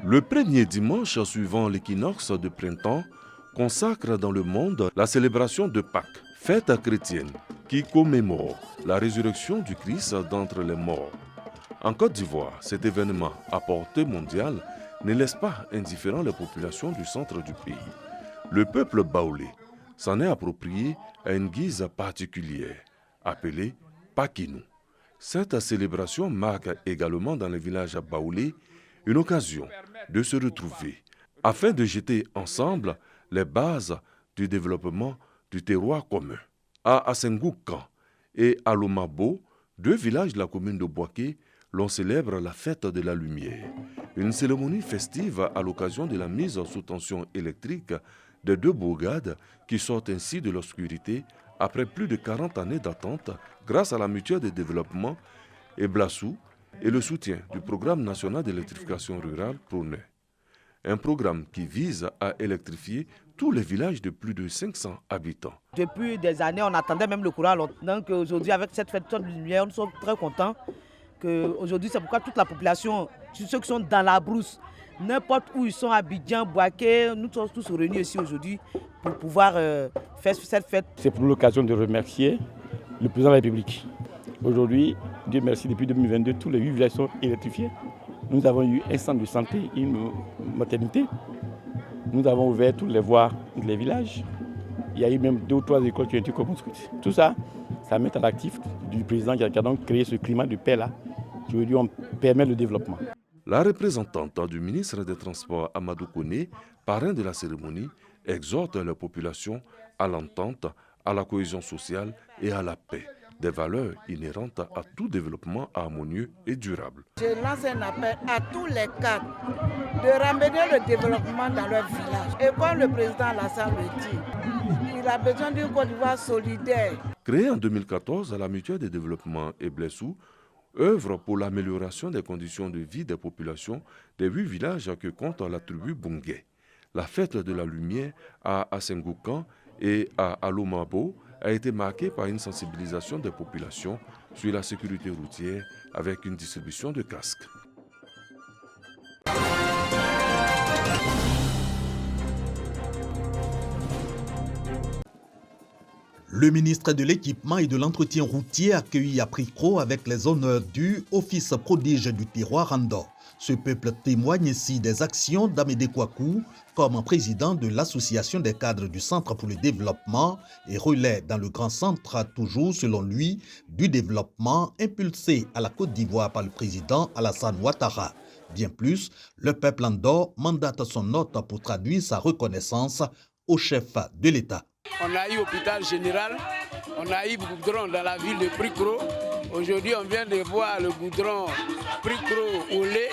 Le premier dimanche suivant l'équinoxe de printemps consacre dans le monde la célébration de Pâques, fête chrétienne qui commémore la résurrection du Christ d'entre les morts. En Côte d'Ivoire, cet événement à portée mondiale ne laisse pas indifférent les populations du centre du pays. Le peuple baoulé s'en est approprié à une guise particulière, appelée Pakinou. Cette célébration marque également dans les villages baoulés une occasion de se retrouver afin de jeter ensemble les bases du développement du terroir commun. À Assengoukan et à Lomabo, deux villages de la commune de Boaké, l'on célèbre la fête de la lumière. Une cérémonie festive à l'occasion de la mise sous tension électrique de deux bourgades qui sortent ainsi de l'obscurité après plus de 40 années d'attente grâce à la mutuelle de développement et Blassou et le soutien du programme national d'électrification rurale PRONE. Un programme qui vise à électrifier tous les villages de plus de 500 habitants. Depuis des années, on attendait même le courant. Donc aujourd'hui, avec cette fête de lumière, nous sommes très contents. Aujourd'hui, c'est pourquoi toute la population, ceux qui sont dans la brousse, n'importe où ils sont, Abidjan, Boaké, nous sommes tous réunis ici aujourd'hui pour pouvoir faire cette fête. C'est pour l'occasion de remercier le président de la République. Aujourd'hui, Dieu merci, depuis 2022, tous les 8 villages sont électrifiés. Nous avons eu un centre de santé, une maternité. Nous avons ouvert toutes les voies des villages. Il y a eu même 2 ou 3 écoles qui ont été construites. Tout ça, ça met à l'actif du président qui a donc créé ce climat de paix-là, qui aujourd'hui permet le développement. La représentante du ministre des Transports, Amadou Koné, parrain de la cérémonie, exhorte la population à l'entente, à la cohésion sociale et à la paix, des valeurs inhérentes à tout développement harmonieux et durable. Je lance un appel à tous les cadres de ramener le développement dans leur village. Et comme le président Alassane le dit, il a besoin d'une Côte d'Ivoire solidaire. Créée en 2014, la mutuelle de développement et Blessou œuvre pour l'amélioration des conditions de vie des populations des 8 villages que compte la tribu Bungé. La fête de la lumière à Assengoukan et à Alomabo a été marquée par une sensibilisation des populations sur la sécurité routière avec une distribution de casques. Le ministre de l'Équipement et de l'Entretien routier accueilli à Pricro avec les honneurs du Office prodige du terroir Andor. Ce peuple témoigne ici des actions d'Amédée Kouakou comme président de l'Association des cadres du Centre pour le développement et relais dans le grand centre, toujours selon lui, du développement impulsé à la Côte d'Ivoire par le président Alassane Ouattara. Bien plus, le peuple Andor mandate son hôte pour traduire sa reconnaissance au chef de l'État. On a eu l'hôpital général, on a eu goudron dans la ville de Pricro. Aujourd'hui, on vient de voir le goudron Pricro-Olé.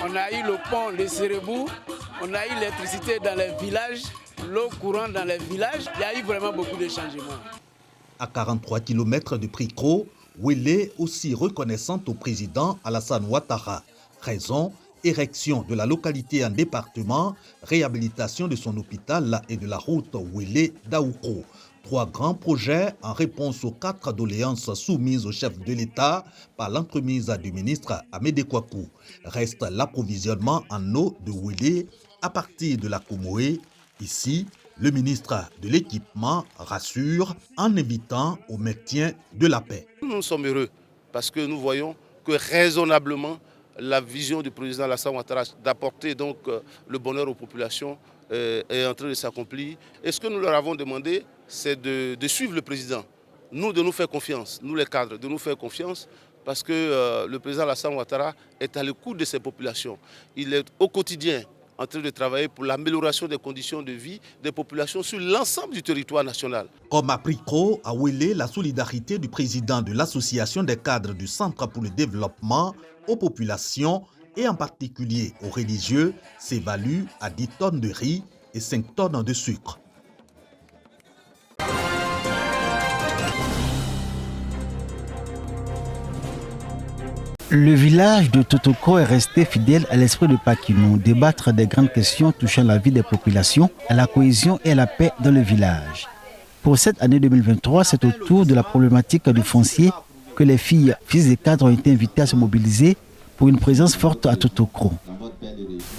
On a eu le pont de Sérebou. On a eu l'électricité dans les villages, l'eau courante dans les villages. Il y a eu vraiment beaucoup de changements. À 43 km de Pricro, Ouélé aussi reconnaissante au président Alassane Ouattara. Raison, érection de la localité en département, réhabilitation de son hôpital et de la route Ouélé-Daoukro. 3 grands projets en réponse aux 4 doléances soumises au chef de l'État par l'entremise du ministre Amédée Kouakou. Reste l'approvisionnement en eau de Ouélé à partir de la Comoé. Ici, le ministre de l'Équipement rassure en invitant au maintien de la paix. Nous sommes heureux parce que nous voyons que raisonnablement, la vision du président Alassane Ouattara d'apporter donc le bonheur aux populations est en train de s'accomplir. Et ce que nous leur avons demandé, c'est de suivre le président. Nous, de nous faire confiance, nous les cadres, de nous faire confiance parce que le président Alassane Ouattara est à l'écoute de ces populations. Il est au quotidien en train de travailler pour l'amélioration des conditions de vie des populations sur l'ensemble du territoire national. Comme à Pricro, à Ouélé, la solidarité du président de l'Association des cadres du Centre pour le développement aux populations et en particulier aux religieux s'évalue à 10 tonnes de riz et 5 tonnes de sucre. Le village de Totoko est resté fidèle à l'esprit de Pakinou, débattre des grandes questions touchant la vie des populations, à la cohésion et à la paix dans le village. Pour cette année 2023, c'est autour de la problématique du foncier que les fils des cadres ont été invités à se mobiliser pour une présence forte à Totoko.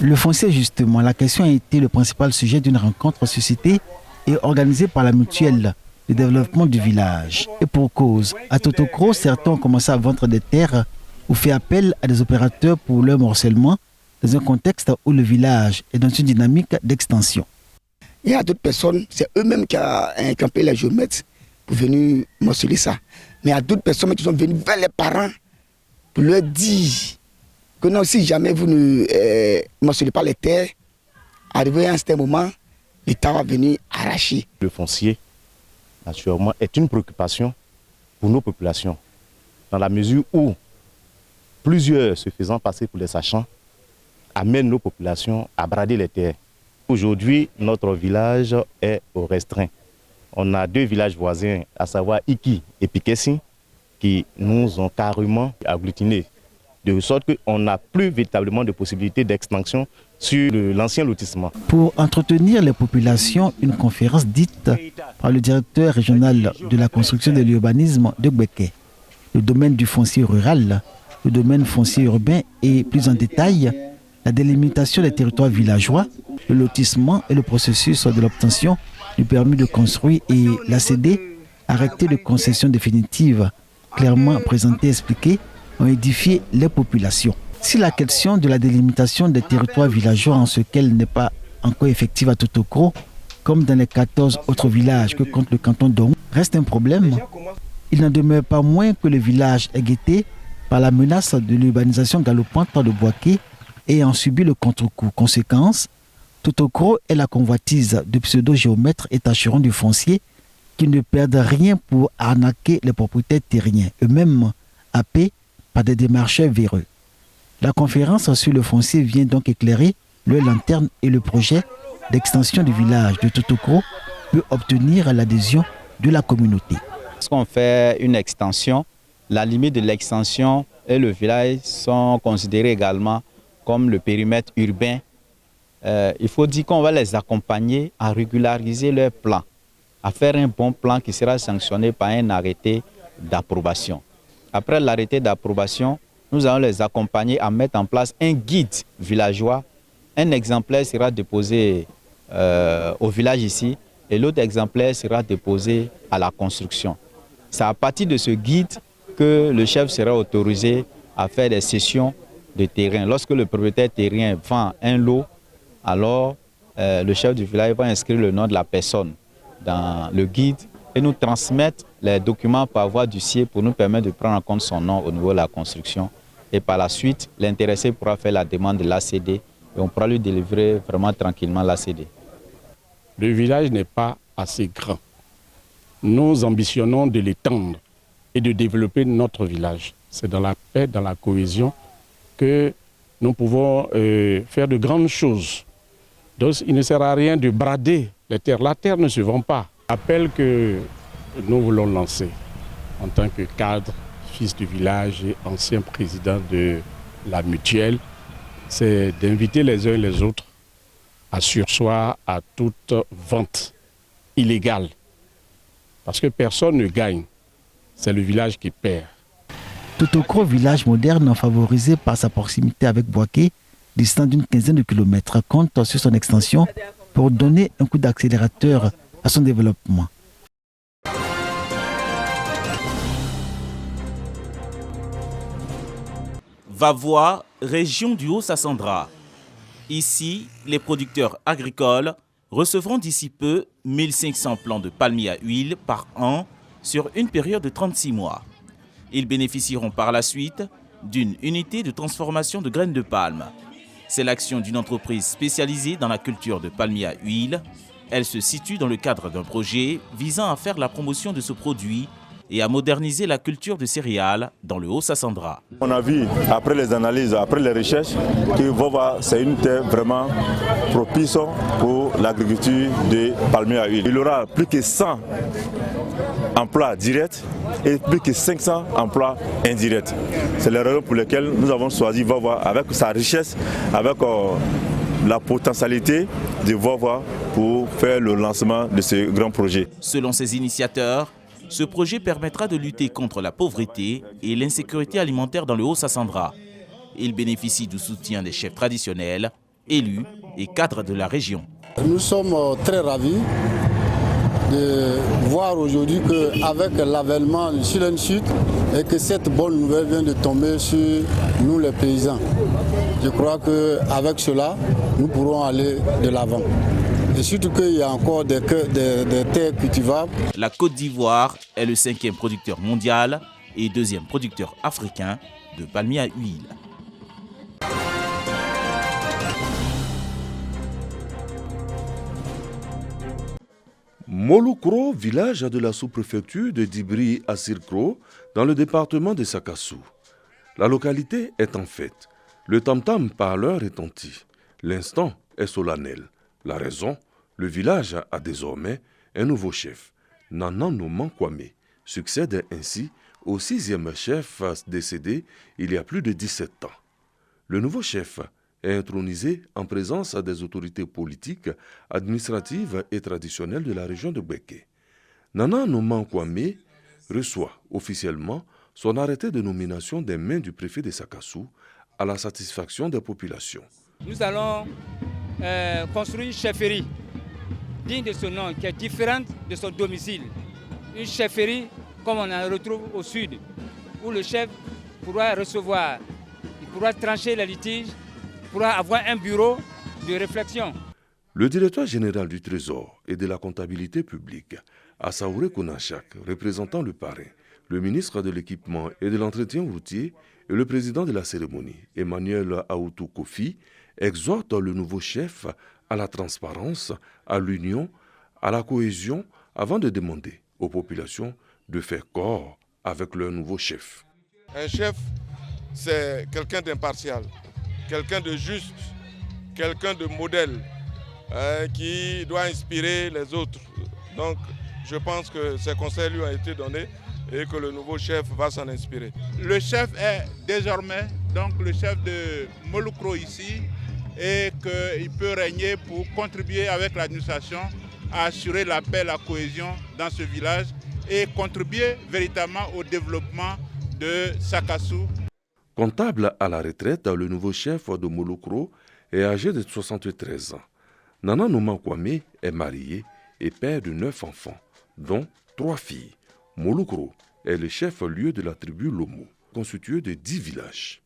Le foncier, justement, la question a été le principal sujet d'une rencontre suscitée et organisée par la mutuelle de développement du village. Et pour cause, à Totokro, certains ont commencé à vendre des terres ou fait appel à des opérateurs pour leur morcellement dans un contexte où le village est dans une dynamique d'extension. Il y a d'autres personnes, c'est eux-mêmes qui ont payé les géomètres pour venir morceler ça. Mais il y a d'autres personnes qui sont venues vers les parents pour leur dire que non, si jamais vous ne morcelez pas les terres, arrivé à un certain moment, l'État va venir arracher. Le foncier, naturellement, est une préoccupation pour nos populations, dans la mesure où plusieurs se faisant passer pour les sachants amènent nos populations à brader les terres. Aujourd'hui, notre village est au restreint. On a 2 villages voisins, à savoir Iki et Pikessi, qui nous ont carrément agglutinés, de sorte qu'on n'a plus véritablement de possibilité d'extension sur l'ancien lotissement. Pour entretenir les populations, une conférence dite par le directeur régional de la construction et de l'urbanisme de Gbeke. Le domaine du foncier rural, le domaine foncier urbain et plus en détail, la délimitation des territoires villageois, le lotissement et le processus de l'obtention du permis de construire et l'ACD, arrêté de concession définitive, clairement présenté et expliqué, ont édifié les populations. Si la question de la délimitation des territoires villageois en ce qu'elle n'est pas encore effective à Totokro, comme dans les 14 autres villages que compte le canton d'Ong, reste un problème, il n'en demeure pas moins que le village est guetté par la menace de l'urbanisation galopante de Boaké et en subit le contre-coup. Conséquence, Totokro est la convoitise de pseudo-géomètres et tâcherons du foncier qui ne perdent rien pour arnaquer les propriétaires terriens, eux-mêmes happés par des démarcheurs véreux. La conférence sur le foncier vient donc éclairer le lanterne et le projet d'extension du village de Totokro peut obtenir l'adhésion de la communauté. Lorsqu'on fait une extension, la limite de l'extension et le village sont considérés également comme le périmètre urbain. Il faut dire qu'on va les accompagner à régulariser leur plan, à faire un bon plan qui sera sanctionné par un arrêté d'approbation. Après l'arrêté d'approbation, nous allons les accompagner à mettre en place un guide villageois. Un exemplaire sera déposé au village ici et l'autre exemplaire sera déposé à la construction. C'est à partir de ce guide que le chef sera autorisé à faire des cessions de terrain. Lorsque le propriétaire terrien vend un lot, alors le chef du village va inscrire le nom de la personne dans le guide et nous transmettre les documents par voie d'huissier pour nous permettre de prendre en compte son nom au niveau de la construction. Et par la suite, l'intéressé pourra faire la demande de l'ACD et on pourra lui délivrer vraiment tranquillement l'ACD. Le village n'est pas assez grand. Nous ambitionnons de l'étendre et de développer notre village. C'est dans la paix, dans la cohésion que nous pouvons faire de grandes choses. Donc il ne sert à rien de brader les terres. La terre ne se vend pas. L'appel que nous voulons lancer en tant que cadre, fils du village et ancien président de la mutuelle, c'est d'inviter les uns et les autres à surseoir à toute vente illégale. Parce que personne ne gagne, c'est le village qui perd. Totokro, village moderne favorisé par sa proximité avec Boaké, distant d'une quinzaine de kilomètres, compte sur son extension pour donner un coup d'accélérateur à son développement. Vavois, région du Haut-Sassandra. Ici, les producteurs agricoles recevront d'ici peu 1500 plants de palmiers à huile par an sur une période de 36 mois. Ils bénéficieront par la suite d'une unité de transformation de graines de palme. C'est l'action d'une entreprise spécialisée dans la culture de palmiers à huile. Elle se situe dans le cadre d'un projet visant à faire la promotion de ce produit et à moderniser la culture de céréales dans le Haut-Sassandra. On a vu, après les analyses, après les recherches, que Vova, c'est une terre vraiment propice pour l'agriculture de palmiers à huile. Il y aura plus que 100 emplois directs et plus que 500 emplois indirects. C'est les raisons pour lesquelles nous avons choisi Vova avec sa richesse, avec la potentialité de Vova pour faire le lancement de ce grand projet. Selon ses initiateurs, ce projet permettra de lutter contre la pauvreté et l'insécurité alimentaire dans le Haut-Sassandra. Il bénéficie du soutien des chefs traditionnels, élus et cadres de la région. Nous sommes très ravis de voir aujourd'hui qu'avec l'avènement du Sud et que cette bonne nouvelle vient de tomber sur nous les paysans. Je crois qu'avec cela, nous pourrons aller de l'avant. Et surtout qu'il y a encore des terres cultivables. La Côte d'Ivoire est le 5e producteur mondial et 2e producteur africain de palmier à huile. Molokro, village de la sous-préfecture de Dibri à Sirkro, dans le département de Sakassou. La localité est en fête. Le tam-tam parleur retentit. L'instant est solennel. La raison, le village a désormais un nouveau chef. Nana Noman Kwame succède ainsi au 6e chef décédé il y a plus de 17 ans. Le nouveau chef est intronisé en présence des autorités politiques, administratives et traditionnelles de la région de Beke. Nana Noman Kwame reçoit officiellement son arrêté de nomination des mains du préfet de Sakassou à la satisfaction des populations. Nous allons construire une chefferie digne de son nom, qui est différente de son domicile. Une chefferie comme on en retrouve au sud, où le chef pourra recevoir, il pourra trancher les litiges, pourra avoir un bureau de réflexion. Le directeur général du Trésor et de la comptabilité publique, Assaouré Kounachak, représentant le parrain, le ministre de l'équipement et de l'entretien routier et le président de la cérémonie, Emmanuel Aoutou Kofi, exhortent le nouveau chef à la transparence, à l'union, à la cohésion, avant de demander aux populations de faire corps avec leur nouveau chef. Un chef, c'est quelqu'un d'impartial, quelqu'un de juste, quelqu'un de modèle, qui doit inspirer les autres. Donc, je pense que ces conseils lui ont été donnés et que le nouveau chef va s'en inspirer. Le chef est désormais donc le chef de Molokro ici et qu'il peut régner pour contribuer avec l'administration à assurer la paix et la cohésion dans ce village et contribuer véritablement au développement de Sakassou. Comptable à la retraite, le nouveau chef de Molokro est âgé de 73 ans. Nana Noman Kwame est marié et père de 9 enfants, dont 3 filles. Molokro est le chef-lieu de la tribu Lomo, constitué de 10 villages.